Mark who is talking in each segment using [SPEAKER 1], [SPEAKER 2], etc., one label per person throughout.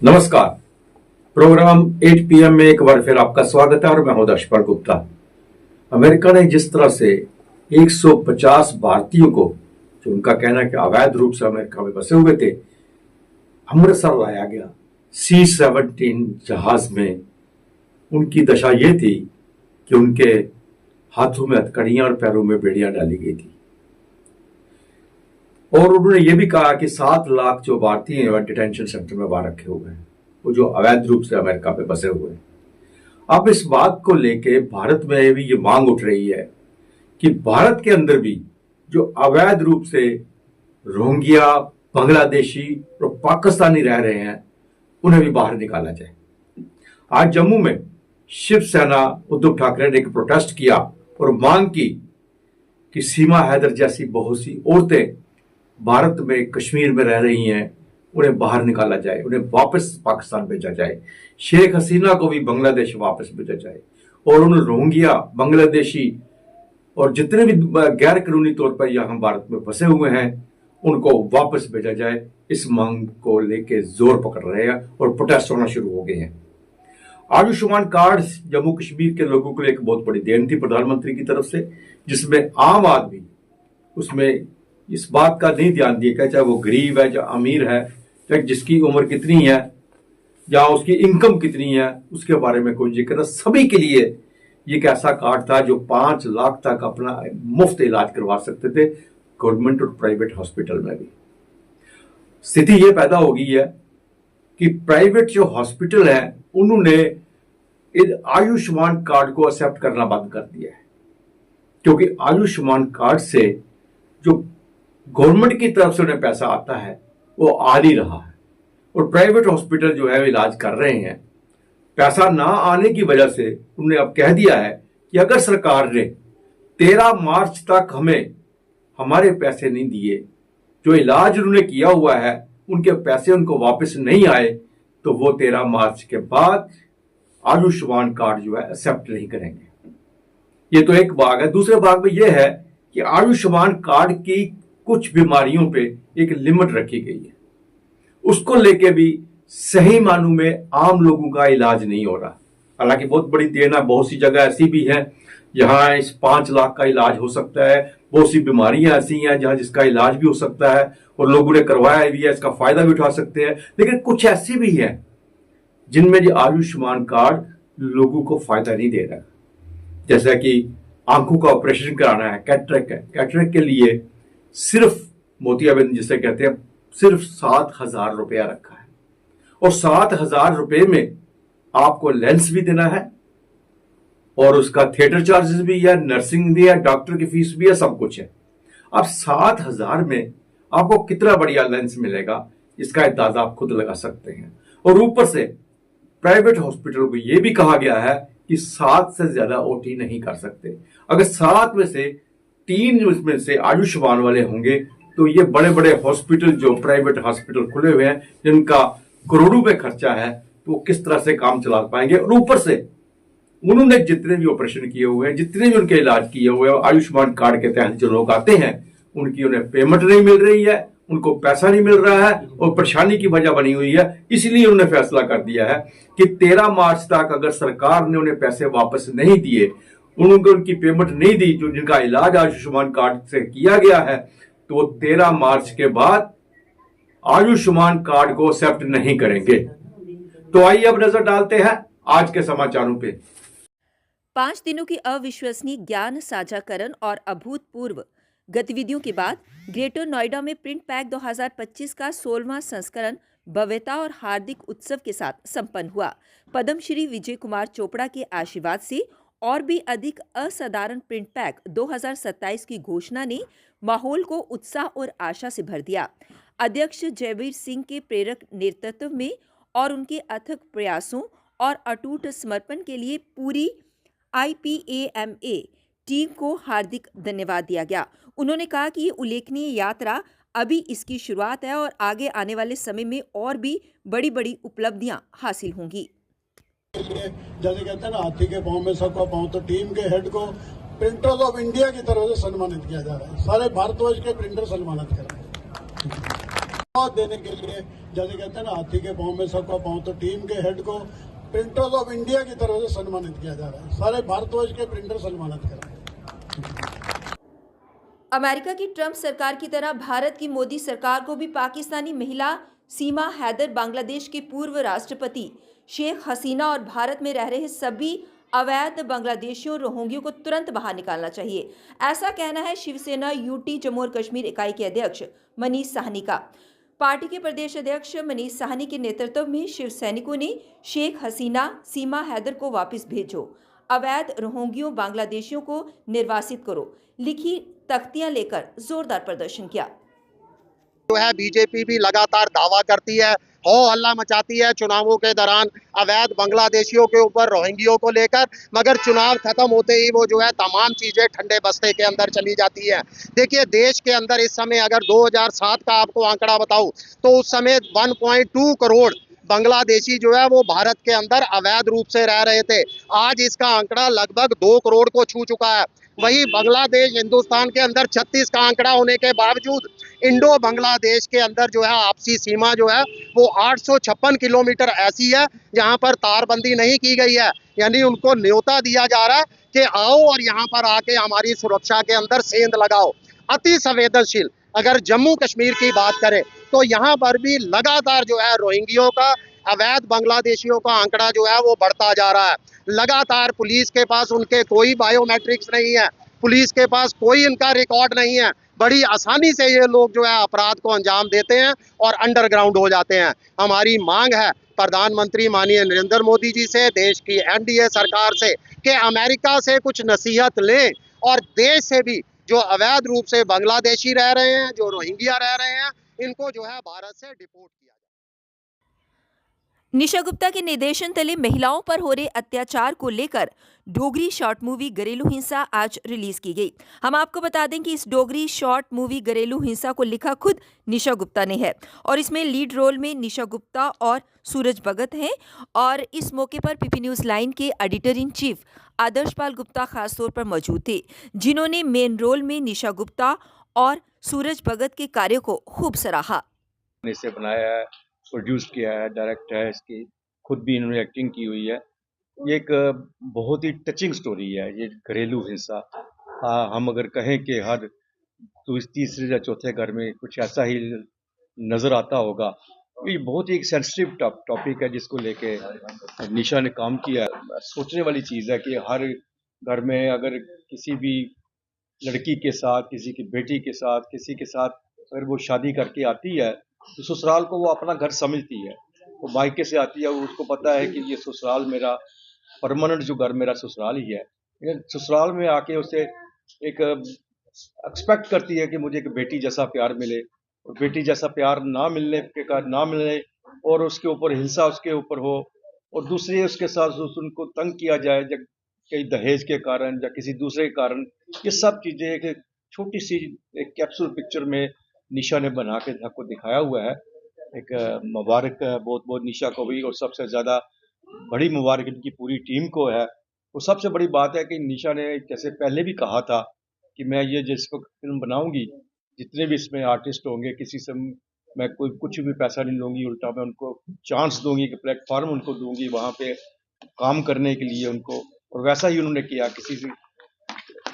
[SPEAKER 1] नमस्कार। Programme 8 PM में एक बार फिर आपका स्वागत है और मैं हूं दर्शपाल गुप्ता। अमेरिका ने जिस तरह से 150 भारतीयों को, जो उनका कहना है कि अवैध रूप से अमेरिका में बसे हुए थे, अमृतसर लाया गया C-17 जहाज में, उनकी दशा ये थी कि उनके हाथों में हथकड़ियां और पैरों में बेड़ियां डाली गई थी। और उन्होंने ये भी कहा कि 7 लाख जो भारतीय डिटेंशन सेंटर में बाहर रखे हुए हैं, वो जो अवैध रूप से अमेरिका में बसे हुए हैं। अब इस बात को लेके भारत में भी ये मांग उठ रही है कि भारत के अंदर भी जो अवैध रूप से रोहिंग्या, बांग्लादेशी और पाकिस्तानी रह रहे हैं, उन्हें भी बाहर निकाला जाए। आज जम्मू में शिवसेना उद्धव ठाकरे ने एक प्रोटेस्ट किया और मांग की कि सीमा हैदर जैसी बहुत सी औरतें भारत में, कश्मीर में रह रही हैं, उन्हें बाहर निकाला जाए, उन्हें वापस पाकिस्तान भेजा जाए, शेख हसीना को भी बांग्लादेश वापस भेजा जाए और उन रोहिंग्या, बांग्लादेशी और जितने भी गैर कानूनी तौर पर यहां भारत में फंसे हुए हैं, उनको वापस भेजा जाए। इस मांग को लेके जोर पकड़ रहे हैं और प्रोटेस्ट होना शुरू हो गए हैं। आयुष्मान कार्ड जम्मू कश्मीर के लोगों के लिए एक बहुत बड़ी देन थी प्रधानमंत्री की तरफ से, जिसमें आम आदमी उसमें इस बात का नहीं ध्यान दिया, चाहे वो गरीब है, चाहे अमीर है, चाहे जिसकी उम्र कितनी है या उसकी इनकम कितनी है, उसके बारे में कोई जिक्र। सभी के लिए ये एक ऐसा कार्ड था जो 5 लाख तक अपना मुफ्त इलाज करवा सकते थे, गवर्नमेंट और प्राइवेट हॉस्पिटल में भी। स्थिति ये पैदा हो गई है कि प्राइवेट जो हॉस्पिटल है, उन्होंने आयुष्मान कार्ड को एक्सेप्ट करना बंद कर दिया है, क्योंकि आयुष्मान कार्ड से जो गवर्नमेंट की तरफ से उन्हें पैसा आता है वो आ नहीं रहा है और प्राइवेट हॉस्पिटल जो है इलाज कर रहे हैं। पैसा ना आने की वजह से उन्होंने अब कह दिया है कि अगर सरकार ने 13 मार्च तक हमें हमारे पैसे नहीं दिए, जो इलाज उन्होंने किया हुआ है उनके पैसे उनको वापस नहीं आए, तो वो 13 मार्च के बाद आयुष्मान कार्ड जो है एक्सेप्ट नहीं करेंगे। ये तो एक भाग है। दूसरे भाग में यह है कि आयुष्मान कार्ड की कुछ बीमारियों पे एक लिमिट रखी गई है, उसको लेके भी सही मानों में आम लोगों का इलाज नहीं हो रहा। हालांकि बहुत बड़ी देन है, बहुत सी जगह ऐसी भी है जहां इस 5 लाख का इलाज हो सकता है, बहुत सी बीमारियां ऐसी हैं जहां जिसका इलाज भी हो सकता है और लोगों ने करवाया भी है, इसका फायदा भी उठा सकते हैं। लेकिन कुछ ऐसी भी है जिनमें जो आयुष्मान कार्ड लोगों को फायदा नहीं दे रहा। जैसा कि आंखों का ऑपरेशन कराना है, कैटरेक्ट है, कैटरेक्ट के लिए सिर्फ मोतियाबिंद जिसे कहते हैं, सिर्फ 7,000 रुपया रखा है और 7,000 रुपये में आपको लेंस भी देना है और उसका थिएटर चार्जेस भी है, नर्सिंग भी है, डॉक्टर की फीस भी है, सब कुछ है। अब 7,000 में आपको कितना बढ़िया लेंस मिलेगा, इसका अंदाजा आप खुद लगा सकते हैं। और ऊपर से प्राइवेट हॉस्पिटल को यह भी कहा गया है कि 7 से ज्यादा ओटी नहीं कर सकते। अगर 7 में से 3 उसमें से आयुष्मान वाले होंगे, तो ये बड़े बड़े हॉस्पिटल जो प्राइवेट हॉस्पिटल खुले हुए हैं, जिनका करोड़ों में खर्चा है, तो वो किस तरह से काम चला पाएंगे। और ऊपर से उन्होंने जितने भी ऑपरेशन किए हुए हैं, जितने भी उनके इलाज किए हुए हैं, आयुष्मान कार्ड के तहत जो लोग आते हैं, उनकी उन्हें पेमेंट नहीं मिल रही है, उनको पैसा नहीं मिल रहा है और परेशानी की वजह बनी हुई है। इसलिए उन्होंने फैसला कर दिया है कि 13 मार्च तक अगर सरकार ने उन्हें पैसे वापस नहीं दिए, उनको उनकी पेमेंट नहीं दी, जो जिनका इलाज आयुष्मान कार्ड से किया गया है, तो 13 मार्च के बाद आयुष्मान कार्ड को एक्सेप्ट नहीं करेंगे। तो आइए अब नजर डालते हैं आज के समाचारों पे।
[SPEAKER 2] 5 दिनों की अविश्वसनीय ज्ञान साझाकरण और अभूतपूर्व गतिविधियों के बाद ग्रेटर नोएडा में प्रिंट पैक 2025 का 16वां संस्करण भव्यता और हार्दिक उत्सव के साथ संपन्न हुआ। पद्मश्री विजय कुमार चोपड़ा के आशीर्वाद से और भी अधिक असाधारण प्रिंट पैक 2027 की घोषणा ने माहौल को उत्साह और आशा से भर दिया। अध्यक्ष जयवीर सिंह के प्रेरक नेतृत्व में और उनके अथक प्रयासों और अटूट समर्पण के लिए पूरी IPAMA टीम को हार्दिक धन्यवाद दिया गया। उन्होंने कहा कि ये उल्लेखनीय यात्रा अभी इसकी शुरुआत है और आगे आने वाले समय में और भी बड़ी बड़ी उपलब्धियां हासिल होंगी।
[SPEAKER 3] जैसे कहते हैं ना, हाथी के पांव में सबका पांव, तो टीम के हेड को प्रिंटर्स ऑफ इंडिया की तरफ से सम्मानित किया जा रहा है। सारे भारतवर्ष के प्रिंटर सम्मानित कर रहे हैं। साथ देने के लिए, जैसे कहते हैं ना हाथी के पाँव में सबका पाँव, तो टीम के हेड को प्रिंटर्स ऑफ इंडिया की तरफ से सम्मानित किया जा रहा है। सारे भारतवर्ष के प्रिंटर सम्मानित कर रहे हैं।
[SPEAKER 2] अमेरिका की ट्रंप सरकार की तरह भारत की मोदी सरकार को भी पाकिस्तानी महिला सीमा हैदर, बांग्लादेश के पूर्व राष्ट्रपति शेख हसीना और भारत में रह रहे सभी अवैध बांग्लादेशियों रोहिंग्यों को तुरंत बाहर निकालना चाहिए। ऐसा कहना है शिवसेना यूटी जम्मू और कश्मीर इकाई के अध्यक्ष मनीष साहनी का। पार्टी के प्रदेश अध्यक्ष मनीष साहनी के नेतृत्व में शिव सैनिकों ने शेख हसीना, सीमा हैदर को वापस भेजो, अवैध रोहिंग्यों बांग्लादेशियों को निर्वासित करो लिखी तख्तियां लेकर जोरदार प्रदर्शन किया।
[SPEAKER 4] जो है बीजेपी भी लगातार दावा करती है, हो हल्ला मचाती है चुनावों के दौरान अवैध बांग्लादेशियों के ऊपर, रोहिंग्यों को लेकर, मगर चुनाव खत्म होते ही वो जो है तमाम चीजें ठंडे बस्ते के अंदर चली जाती है। देखिए देश के अंदर इस समय अगर 2007 का आपको आंकड़ा बताऊं तो उस समय 1.2 करोड़ बांग्लादेशी जो है वो भारत के अंदर अवैध रूप से रह रहे थे। आज इसका आंकड़ा लगभग 2 करोड़ को छू चुका है। वही बांग्लादेश हिंदुस्तान के अंदर 36 का आंकड़ा होने के बावजूद इंडो बांग्लादेश के अंदर जो है आपसी सीमा जो है वो 856 किलोमीटर ऐसी है जहां पर तारबंदी नहीं की गई है। यानी उनको न्योता दिया जा रहा है कि आओ और यहाँ पर आके हमारी सुरक्षा के अंदर सेंध लगाओ। अति संवेदनशील अगर जम्मू कश्मीर की बात करें तो यहाँ पर भी लगातार जो है रोहिंग्यों का, अवैध बांग्लादेशियों का आंकड़ा जो है वो बढ़ता जा रहा है। लगातार पुलिस के पास उनके कोई बायोमेट्रिक्स नहीं है, पुलिस के पास कोई इनका रिकॉर्ड नहीं है। बड़ी आसानी से ये लोग जो है अपराध को अंजाम देते हैं और अंडरग्राउंड हो जाते हैं। हमारी मांग है प्रधानमंत्री माननीय नरेंद्र मोदी जी से, देश की एनडीए सरकार से, कि अमेरिका से कुछ नसीहत लें और देश से भी जो अवैध रूप से बांग्लादेशी रह रहे हैं, जो रोहिंग्या रह रहे हैं, इनको जो है भारत से डिपोर्ट किया जाए।
[SPEAKER 2] निशा गुप्ता के निर्देशन तले महिलाओं पर हो रहे अत्याचार को लेकर डोगरी शॉर्ट मूवी घरेलू हिंसा आज रिलीज की गई। हम आपको बता दें कि इस डोगरी शॉर्ट मूवी घरेलू हिंसा को लिखा खुद निशा गुप्ता ने है और इसमें लीड रोल में निशा गुप्ता और सूरज भगत हैं। और इस मौके पर पीपी न्यूज लाइन के एडिटर इन चीफ आदर्श पाल गुप्ता खासतौर पर मौजूद थे, जिन्होंने मेन रोल में निशा गुप्ता और सूरज भगत के कार्य को खूब सराहा।
[SPEAKER 1] इसे बनाया है, प्रोड्यूस किया है, डायरेक्ट है, इसकी खुद भी इन्होंने एक्टिंग की हुई है। ये एक बहुत ही टचिंग स्टोरी है, ये घरेलू हिंसा। हम अगर कहें कि हर तीसरे या चौथे घर में कुछ ऐसा ही नज़र आता होगा। ये बहुत ही एक सेंसिटिव टॉपिक है जिसको लेके निशा ने काम किया है। सोचने वाली चीज़ है कि हर घर में अगर किसी भी लड़की के साथ, किसी की बेटी के साथ, किसी के साथ अगर वो शादी करके आती है तो ससुराल को वो अपना घर समझती है। वो मायके से आती है, उसको पता है कि ये ससुराल मेरा परमानेंट जो घर मेरा ससुराल ही है। लेकिन ससुराल में आके उसे एक एक्सपेक्ट करती है कि मुझे एक बेटी जैसा प्यार मिले, और बेटी जैसा प्यार ना मिलने के कारण ना मिलने और उसके ऊपर हिंसा उसके ऊपर हो और दूसरे उसके साथ उनको तंग किया जाए कई दहेज के कारण या किसी दूसरे के कारण। ये सब चीज़ें एक छोटी सी एक कैप्सूल पिक्चर में निशा ने बना के आपको दिखाया हुआ है। एक मुबारक बहुत बहुत निशा को भी, और सबसे ज़्यादा बड़ी मुबारक इनकी पूरी टीम को है। और सबसे बड़ी बात है कि निशा ने जैसे पहले भी कहा था कि मैं ये जिस वक्त फिल्म बनाऊंगी, जितने भी इसमें आर्टिस्ट होंगे, किसी से मैं कोई कुछ भी पैसा नहीं लूँगी, उल्टा मैं उनको चांस दूंगी कि प्लेटफॉर्म उनको दूंगी वहाँ पे काम करने के लिए उनको। और वैसा ही उन्होंने किया, किसी से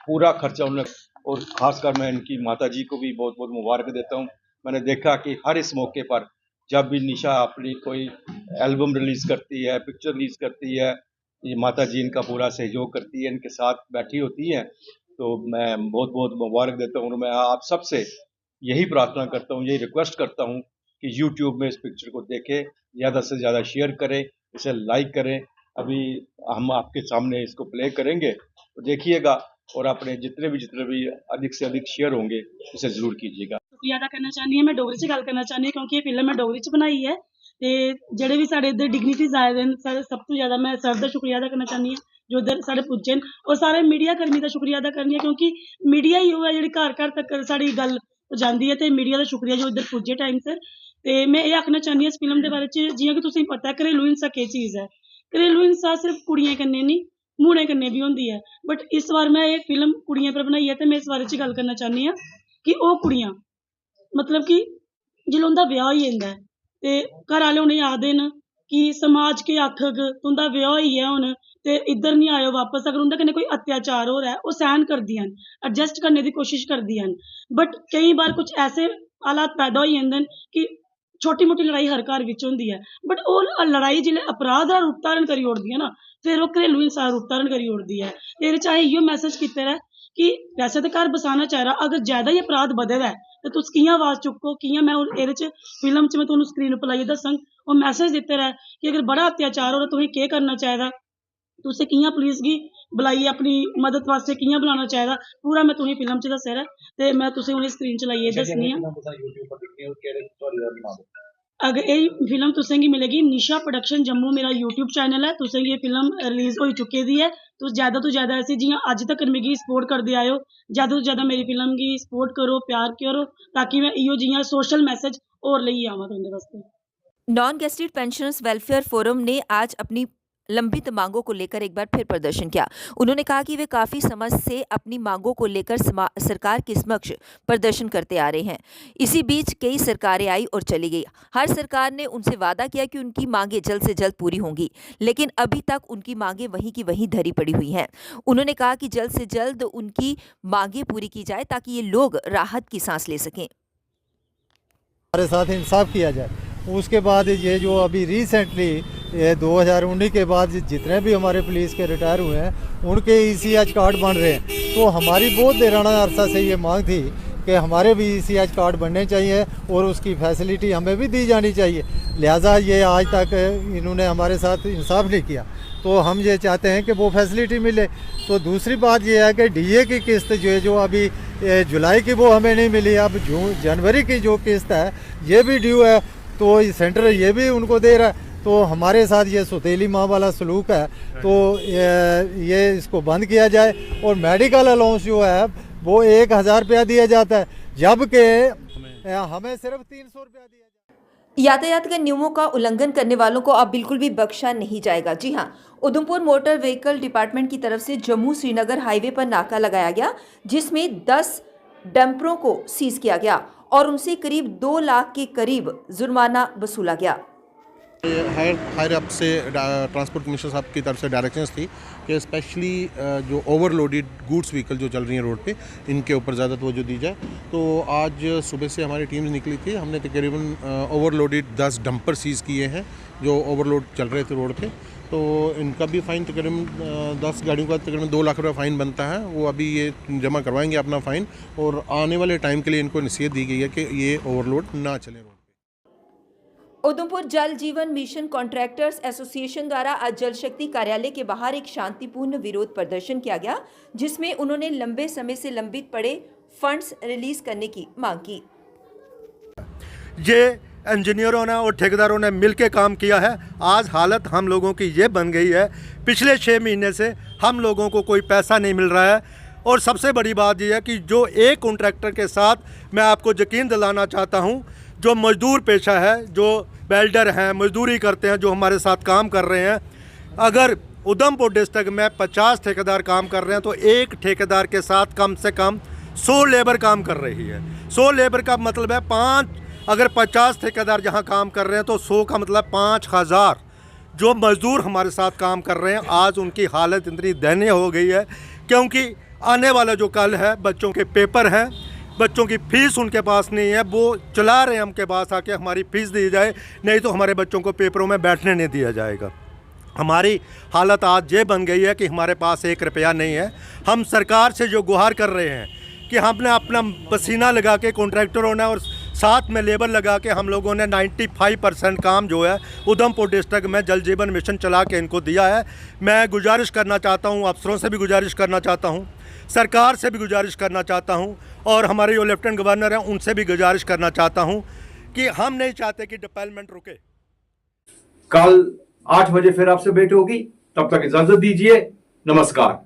[SPEAKER 1] पूरा खर्चा उन्होंने। और खासकर मैं इनकी माता जी को भी बहुत बहुत मुबारक देता हूँ। मैंने देखा कि हर इस मौके पर जब भी निशा अपनी कोई एल्बम रिलीज़ करती है, पिक्चर रिलीज़ करती है, ये माता जी इनका पूरा सहयोग करती है, इनके साथ बैठी होती हैं। तो मैं बहुत बहुत मुबारक देता हूँ। मैं आप सबसे यही प्रार्थना करता हूँ, यही रिक्वेस्ट करता हूँ कि यूट्यूब में इस पिक्चर को देखें, ज़्यादा से ज़्यादा शेयर करें, इसे लाइक करें। अभी हम आपके सामने इसको प्ले करेंगे तो देखिएगा, और अपने जितने भी अधिक से अधिक शेयर होंगे उसे जरूर कीजिएगा।
[SPEAKER 5] शुक्रिया अदा करना चाहनी है, मैं डोगरी च गल करना चाहनी क्योंकि ये फिल्म मैं डोगरी च बनाई है। ते जेह्ड़े भी साढ़े इधर डिग्निटीज आए दे न, सब तो ज़्यादा मैं सर दा शुक्रिया अदा करना चाहनी हां जो इधर साढ़े पुज्जे न, और सारे मीडिया कर्मी दा शुक्रिया अदा करनी है क्योंकि मीडिया ही ओह् है जेह्ड़ी घर घर तक साढ़ी गल पजांदी है। ते मीडिया दा शुक्रिया जो इधर पुज्जे टाइम सिर। ते मैं ये आखना चाहनी हां इस फिल्म दे बारे च, जियां कि तुसेंगी पता है घरेलू हिंसा केह् चीज़ है। घरेलू हिंसा सिर्फ कुड़ियां कन्नै नहीं मुड़े कन्नै भी होंदी है, बट इस बार मैं ये फिल्म कुड़ियां पर बनाई है। तो मैं इस बारे च गल करना चाहनी हां कि ओह् कुड़ियां मतलब कि जिल्लै उं'दा ब्याह होई जंदा ऐ ते घर आह्ले उ'नेंगी आखदे न कि समाज केह् आखग, तुं'दा ब्याह होई गेआ हुण ते इद्धर निं आएओ बापस। अगर उं'दे कन्नै कोई अत्याचार हो रहा है ओह् सहन करदियां न, एडजस्ट करने दी कोशिश करदियां न। बट केईं बार कुछ ऐसे हालात पैदा होई जंदे न कि छोटी मोटी लड़ाई हर घर बिच होंदी है, बट ओह् लड़ाई जिल्लै अपराध दा रूप धारण करी ओड़दी है ना, फिर ओह् घरेलू हिंसा दा रूप धारण करी ओड़दी है। ते एह्दे च असें इ'यो मैसेज कीते दा ऐ कि वैसे ते घर बसाना चाहिदा, अगर ज्यादा ही अपराध बधे दा ऐ ते तुस कि'यां आवाज़ चुक्को, कि'यां मैं एह्दे च फिल्म च मैं तुहानूं स्क्रीन उप्पर लाइयै दस्सङ। ओह् मैसेज दित्ते दा ऐ कि अगर बड़ा अत्याचार हो रहा तुसें केह् करना चाहिदा, तुसें कि'यां पुलिस गी बुलाइयै अपनी मदद वास्ते कि'यां बुलाना चाहिदा, पूरा मैं तुसेंगी फिल्म च दस्से दा ऐ ते मैं तुसेंगी हुणे स्क्रीन च लाइयै दस्सनी आं। अगर एह् फिल्म तुसेंगी मिलेगी निशा प्रोडक्शन जम्मू मेरा यूट्यूब चैनल है, तुसेंगी ये फिल्म रिलीज होई चुकी दी है। तुस ज़्यादा तो ज़्यादा ऐसी जियां अज्ज तक मिगी सपोर्ट करदे आए हो, ज़्यादा तो ज़्यादा मेरी फिल्म गी सपोर्ट करो, प्यार करो, ताकि मैं इयो जियां सोशल मैसेज होर लेइयै आवां तुं'दे वास्ते।
[SPEAKER 2] Non gazetted pensioners welfare forum ने आज अपनी लंबित मांगों को लेकर एक बार फिर प्रदर्शन किया। उन्होंने कहा कि वे काफ़ी समय से अपनी मांगों को लेकर सरकार के समक्ष प्रदर्शन करते आ रहे हैं। इसी बीच कई सरकारें आई और चली गई। हर सरकार ने उनसे वादा किया कि उनकी मांगें जल्द से जल्द पूरी होंगी, लेकिन अभी तक उनकी मांगें वहीं की वहीं धरी पड़ी हुई हैं। उन्होंने कहा कि जल्द से जल्द उनकी मांगें पूरी की जाए ताकि ये लोग राहत की सांस ले सकें।
[SPEAKER 6] हमारे साथ इंसाफ किया जाए। उसके बाद ये जो अभी रिसेंटली 2019 के बाद जितने भी हमारे पुलिस के रिटायर हुए हैं उनके ECH कार्ड बन रहे हैं, तो हमारी बहुत देराना अरसा से ये मांग थी कि हमारे भी ECH कार्ड बनने चाहिए और उसकी फैसिलिटी हमें भी दी जानी चाहिए। लिहाजा ये आज तक इन्होंने हमारे साथ इंसाफ नहीं किया, तो हम ये चाहते हैं कि वो फैसिलिटी मिले। तो दूसरी बात ये है कि DA की किस्त जो अभी जुलाई की वो हमें नहीं मिली, अब जनवरी की जो किस्त है ये भी ड्यू है, तो सेंटर ये भी उनको दे रहा है। तो हमारे साथ ये सौतेली माँ वाला सलूक है, तो ये इसको बंद किया जाए। और मेडिकल अलाउंस जो है वो 1000 रुपया दिया जाता है, जबकि हमें सिर्फ 300 रुपया दिया जाता है।
[SPEAKER 2] यातायात के नियमों का उल्लंघन करने वालों को अब बिल्कुल भी बख्शा नहीं जाएगा। जी हां, उधमपुर मोटर व्हीकल डिपार्टमेंट की तरफ से जम्मू श्रीनगर हाईवे पर नाका लगाया गया, जिसमें 10 डंपरों को सीज किया गया और उनसे करीब 2 लाख के करीब जुर्माना वसूला गया।
[SPEAKER 7] हायर अप से ट्रांसपोर्ट कमिश्नर साहब की तरफ से डायरेक्शंस थी कि स्पेशली जो ओवरलोडेड गुड्स व्हीकल जो चल रही हैं रोड पे, इनके ऊपर ज़्यादा तवज्जो दी जाए। तो आज सुबह से हमारी टीम्स निकली थी, हमने तकरीबन ओवरलोडेड 10 डंपर सीज़ किए हैं जो ओवरलोड चल रहे थे रोड पे। तो इनका भी फ़ाइन तकरीबन 10 गाड़ियों का तकरीबन 2 लाख रुपये फ़ाइन बनता है, वो अभी ये जमा करवाएंगे अपना फ़ाइन, और आने वाले टाइम के लिए इनको नसीहत दी गई है कि ये ओवरलोड ना चले रोड।
[SPEAKER 2] उधमपुर जल जीवन मिशन कॉन्ट्रैक्टर्स एसोसिएशन द्वारा आज जल शक्ति कार्यालय के बाहर एक शांतिपूर्ण विरोध प्रदर्शन किया गया, जिसमें उन्होंने लंबे समय से लंबित पड़े फंड्स रिलीज करने की मांग की।
[SPEAKER 8] ये इंजीनियरों ने और ठेकेदारों ने मिलकर काम किया है। आज हालत हम लोगों की ये बन गई है, पिछले 6 महीने से हम लोगों को कोई पैसा नहीं मिल रहा है। और सबसे बड़ी बात यह है कि जो एक कॉन्ट्रैक्टर के साथ मैं आपको यकीन दिलाना चाहता हूँ, जो मजदूर पेशा है, जो वेल्डर हैं, मजदूरी करते हैं, जो हमारे साथ काम कर रहे हैं, अगर उधमपुर डिस्ट्रिक्ट में 50 ठेकेदार काम कर रहे हैं तो एक ठेकेदार के साथ कम से कम 100 लेबर काम कर रही है। 100 लेबर का मतलब है 5, अगर 50 ठेकेदार जहां काम कर रहे हैं तो 100 का मतलब 5000 जो मजदूर हमारे साथ काम कर रहे हैं। आज उनकी हालत इतनी दयनीय हो गई है क्योंकि आने वाला जो कल है, बच्चों के पेपर हैं, बच्चों की फ़ीस उनके पास नहीं है, वो चला रहे हैं हमके पास आके हमारी फ़ीस दी जाए, नहीं तो हमारे बच्चों को पेपरों में बैठने नहीं दिया जाएगा। हमारी हालत आज ये बन गई है कि हमारे पास 1 रुपया नहीं है। हम सरकार से जो गुहार कर रहे हैं कि हमने अपना पसीना लगा के कॉन्ट्रैक्टरों ने और साथ में लेबर लगा के हम लोगों ने 95% काम जो है उधमपुर डिस्ट्रिक्ट में जल जीवन मिशन चला के इनको दिया है। मैं गुजारिश करना चाहता हूँ, अफसरों से भी गुजारिश करना चाहता हूँ, सरकार से भी गुजारिश करना चाहता हूँ, और हमारे जो लेफ्टिनेंट गवर्नर हैं उनसे भी गुजारिश करना चाहता हूँ कि हम नहीं चाहते कि डिवेलपमेंट रुके।
[SPEAKER 1] कल 8 बजे फिर आपसे भेंट होगी, तब तक इजाजत दीजिए। नमस्कार।